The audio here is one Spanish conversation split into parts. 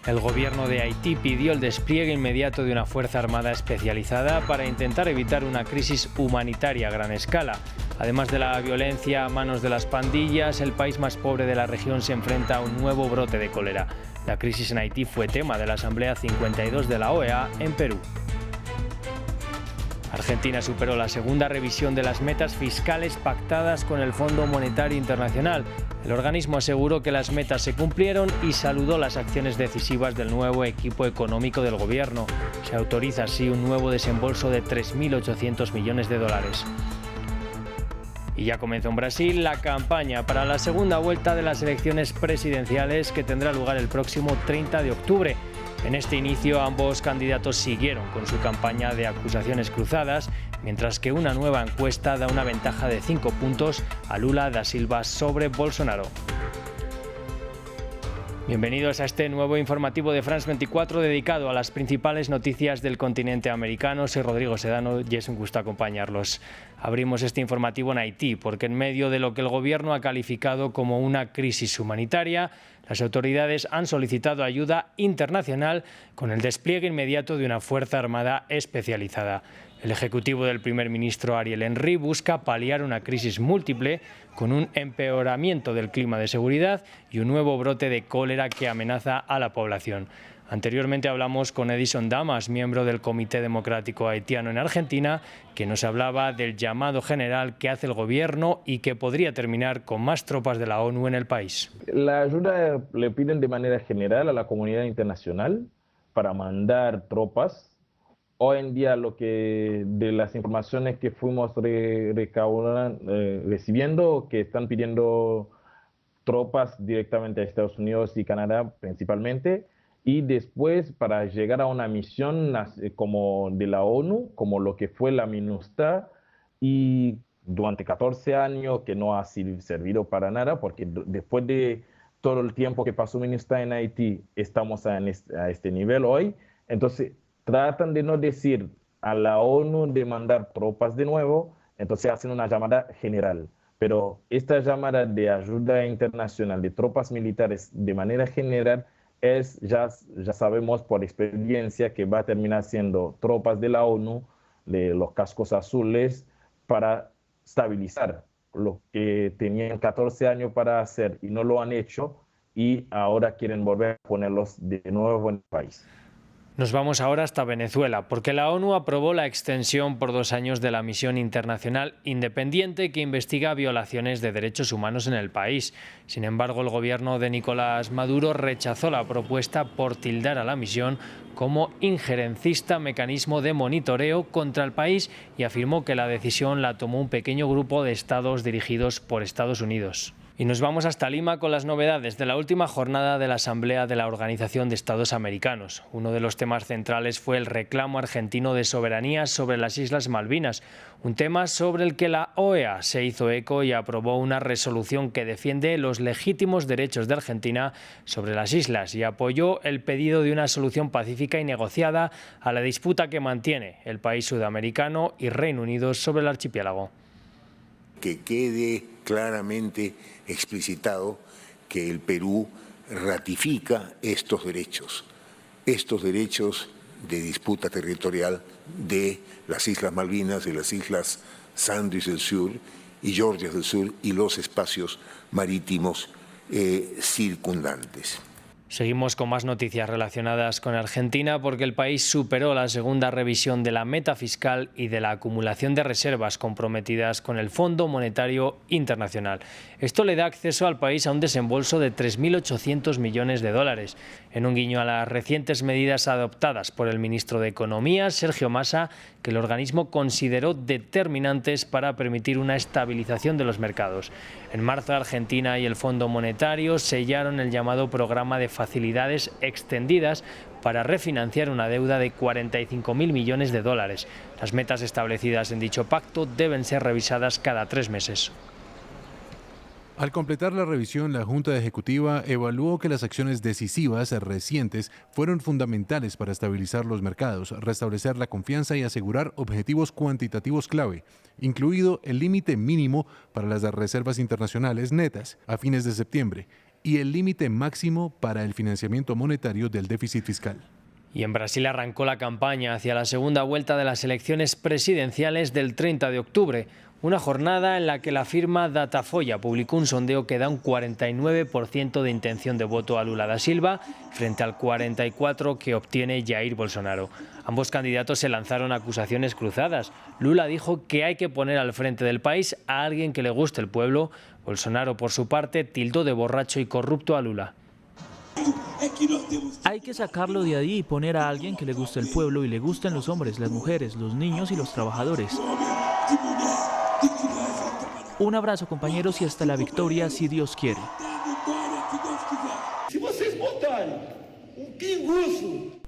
El gobierno de Haití pidió el despliegue inmediato de una fuerza armada especializada para intentar evitar una crisis humanitaria a gran escala. Además de la violencia a manos de las pandillas, el país más pobre de la región se enfrenta a un nuevo brote de cólera. La crisis en Haití fue tema de la Asamblea 52 de la OEA en Perú. Argentina superó la segunda revisión de las metas fiscales pactadas con el Fondo Monetario Internacional. El organismo aseguró que las metas se cumplieron y saludó las acciones decisivas del nuevo equipo económico del gobierno. Se autoriza así un nuevo desembolso de 3.800 millones de dólares. Y ya comenzó en Brasil la campaña para la segunda vuelta de las elecciones presidenciales que tendrá lugar el próximo 30 de octubre. En este inicio, ambos candidatos siguieron con su campaña de acusaciones cruzadas, mientras que una nueva encuesta da una ventaja de 5 puntos a Lula da Silva sobre Bolsonaro. Bienvenidos a este nuevo informativo de France 24 dedicado a las principales noticias del continente americano. Soy Rodrigo Sedano y es un gusto acompañarlos. Abrimos este informativo en Haití porque en medio de lo que el gobierno ha calificado como una crisis humanitaria, las autoridades han solicitado ayuda internacional con el despliegue inmediato de una fuerza armada especializada. El ejecutivo del primer ministro Ariel Henry busca paliar una crisis múltiple con un empeoramiento del clima de seguridad y un nuevo brote de cólera que amenaza a la población. Anteriormente hablamos con Edison Damas, miembro del Comité Democrático Haitiano en Argentina, que nos hablaba del llamado general que hace el gobierno y que podría terminar con más tropas de la ONU en el país. La ayuda le piden de manera general a la comunidad internacional para mandar tropas. Hoy en día, de las informaciones que fuimos recibiendo, que están pidiendo tropas directamente a Estados Unidos y Canadá principalmente, y después para llegar a una misión como de la ONU, como lo que fue la MINUSTAH, y durante 14 años que no ha servido para nada, porque después de todo el tiempo que pasó MINUSTAH en Haití, estamos a este nivel hoy. Entonces tratan de no decir a la ONU de mandar tropas de nuevo, entonces hacen una llamada general. Pero esta llamada de ayuda internacional de tropas militares de manera general ya sabemos por experiencia que va a terminar siendo tropas de la ONU, de los cascos azules, para estabilizar lo que tenían 14 años para hacer y no lo han hecho, y ahora quieren volver a ponerlos de nuevo en el país. Nos vamos ahora hasta Venezuela, porque la ONU aprobó la extensión por 2 años de la misión internacional independiente que investiga violaciones de derechos humanos en el país. Sin embargo, el gobierno de Nicolás Maduro rechazó la propuesta por tildar a la misión como injerencista mecanismo de monitoreo contra el país y afirmó que la decisión la tomó un pequeño grupo de estados dirigidos por Estados Unidos. Y nos vamos hasta Lima con las novedades de la última jornada de la Asamblea de la Organización de Estados Americanos. Uno de los temas centrales fue el reclamo argentino de soberanía sobre las Islas Malvinas, un tema sobre el que la OEA se hizo eco y aprobó una resolución que defiende los legítimos derechos de Argentina sobre las islas y apoyó el pedido de una solución pacífica y negociada a la disputa que mantiene el país sudamericano y Reino Unido sobre el archipiélago. Que quede claramente explicitado que el Perú ratifica estos derechos de disputa territorial de las Islas Malvinas, de las Islas Sandwich del Sur y Georgias del Sur y los espacios marítimos circundantes. Seguimos con más noticias relacionadas con Argentina porque el país superó la segunda revisión de la meta fiscal y de la acumulación de reservas comprometidas con el Fondo Monetario Internacional. Esto le da acceso al país a un desembolso de 3.800 millones de dólares, en un guiño a las recientes medidas adoptadas por el ministro de Economía, Sergio Massa, que el organismo consideró determinantes para permitir una estabilización de los mercados. En marzo, Argentina y el Fondo Monetario sellaron el llamado programa de facilidades extendidas para refinanciar una deuda de 45.000 millones de dólares. Las metas establecidas en dicho pacto deben ser revisadas cada 3 meses. Al completar la revisión, la Junta Ejecutiva evaluó que las acciones decisivas recientes fueron fundamentales para estabilizar los mercados, restablecer la confianza y asegurar objetivos cuantitativos clave, incluido el límite mínimo para las reservas internacionales netas a fines de septiembre, y el límite máximo para el financiamiento monetario del déficit fiscal. Y en Brasil arrancó la campaña hacia la segunda vuelta de las elecciones presidenciales del 30 de octubre, una jornada en la que la firma Datafolha publicó un sondeo que da un 49% de intención de voto a Lula da Silva frente al 44% que obtiene Jair Bolsonaro. Ambos candidatos se lanzaron acusaciones cruzadas. Lula dijo que hay que poner al frente del país a alguien que le guste el pueblo. Bolsonaro, por su parte, tildó de borracho y corrupto a Lula. Hay que sacarlo de ahí y poner a alguien que le guste el pueblo y le gusten los hombres, las mujeres, los niños y los trabajadores. Un abrazo, compañeros, y hasta la victoria, si Dios quiere.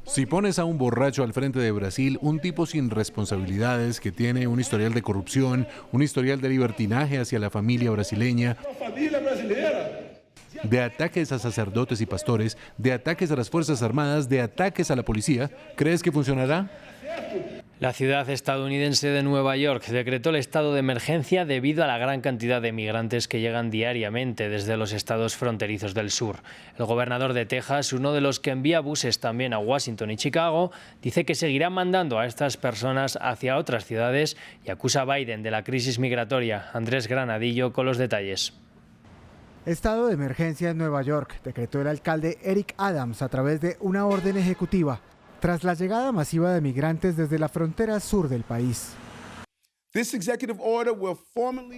Si pones a un borracho al frente de Brasil, un tipo sin responsabilidades que tiene un historial de corrupción, un historial de libertinaje hacia la familia brasileña, de ataques a sacerdotes y pastores, de ataques a las Fuerzas Armadas, de ataques a la policía, ¿crees que funcionará? La ciudad estadounidense de Nueva York decretó el estado de emergencia debido a la gran cantidad de migrantes que llegan diariamente desde los estados fronterizos del sur. El gobernador de Texas, uno de los que envía buses también a Washington y Chicago, dice que seguirá mandando a estas personas hacia otras ciudades y acusa a Biden de la crisis migratoria. Andrés Granadillo con los detalles. Estado de emergencia en Nueva York, decretó el alcalde Eric Adams a través de una orden ejecutiva, tras la llegada masiva de migrantes desde la frontera sur del país.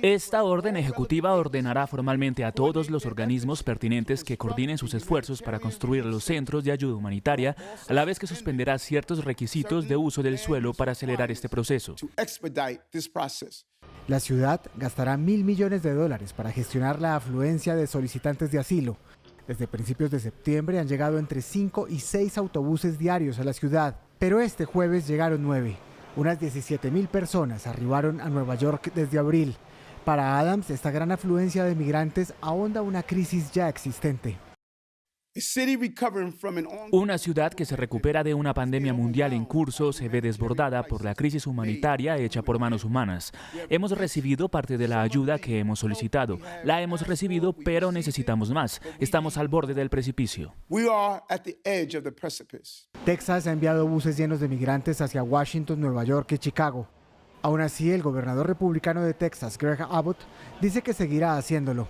Esta orden ejecutiva ordenará formalmente a todos los organismos pertinentes que coordinen sus esfuerzos para construir los centros de ayuda humanitaria, a la vez que suspenderá ciertos requisitos de uso del suelo para acelerar este proceso. La ciudad gastará $1.000 millones para gestionar la afluencia de solicitantes de asilo. Desde principios de septiembre han llegado entre 5 y 6 autobuses diarios a la ciudad, pero este jueves llegaron 9. Unas 17.000 personas arribaron a Nueva York desde abril. Para Adams, esta gran afluencia de migrantes ahonda una crisis ya existente. Una ciudad que se recupera de una pandemia mundial en curso se ve desbordada por la crisis humanitaria hecha por manos humanas. Hemos recibido parte de la ayuda que hemos solicitado. La hemos recibido, pero necesitamos más. Estamos al borde del precipicio. Texas ha enviado buses llenos de migrantes hacia Washington, Nueva York y Chicago. Aún así, el gobernador republicano de Texas, Greg Abbott, dice que seguirá haciéndolo.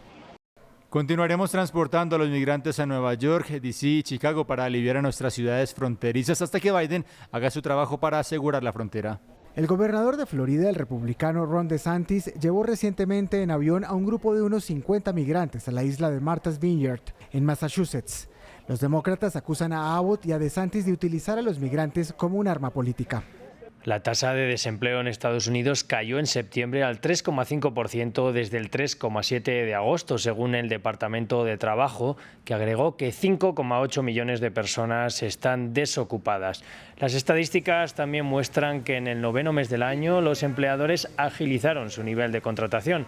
Continuaremos transportando a los migrantes a Nueva York, D.C. y Chicago para aliviar a nuestras ciudades fronterizas hasta que Biden haga su trabajo para asegurar la frontera. El gobernador de Florida, el republicano Ron DeSantis, llevó recientemente en avión a un grupo de unos 50 migrantes a la isla de Martha's Vineyard, en Massachusetts. Los demócratas acusan a Abbott y a DeSantis de utilizar a los migrantes como un arma política. La tasa de desempleo en Estados Unidos cayó en septiembre al 3,5% desde el 3,7% de agosto, según el Departamento de Trabajo, que agregó que 5,8 millones de personas están desocupadas. Las estadísticas también muestran que en el 9º mes del año los empleadores agilizaron su nivel de contratación.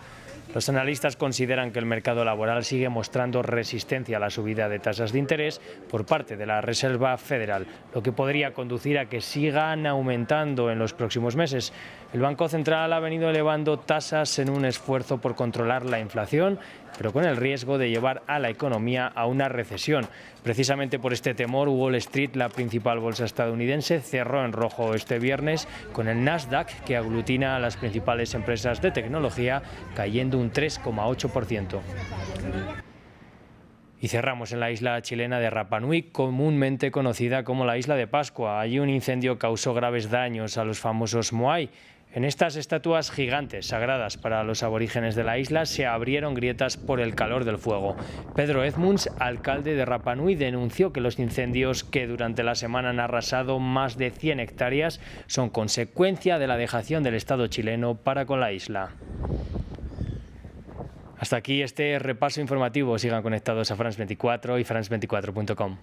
Los analistas consideran que el mercado laboral sigue mostrando resistencia a la subida de tasas de interés por parte de la Reserva Federal, lo que podría conducir a que sigan aumentando en los próximos meses. El Banco Central ha venido elevando tasas en un esfuerzo por controlar la inflación, pero con el riesgo de llevar a la economía a una recesión. Precisamente por este temor, Wall Street, la principal bolsa estadounidense, cerró en rojo este viernes, con el Nasdaq, que aglutina a las principales empresas de tecnología, cayendo un 3,8%. Y cerramos en la isla chilena de Rapa Nui, comúnmente conocida como la Isla de Pascua. Allí un incendio causó graves daños a los famosos moai. En estas estatuas gigantes sagradas para los aborígenes de la isla se abrieron grietas por el calor del fuego. Pedro Edmunds, alcalde de Rapa Nui, denunció que los incendios que durante la semana han arrasado más de 100 hectáreas son consecuencia de la dejación del Estado chileno para con la isla. Hasta aquí este repaso informativo. Sigan conectados a France 24 y France24.com.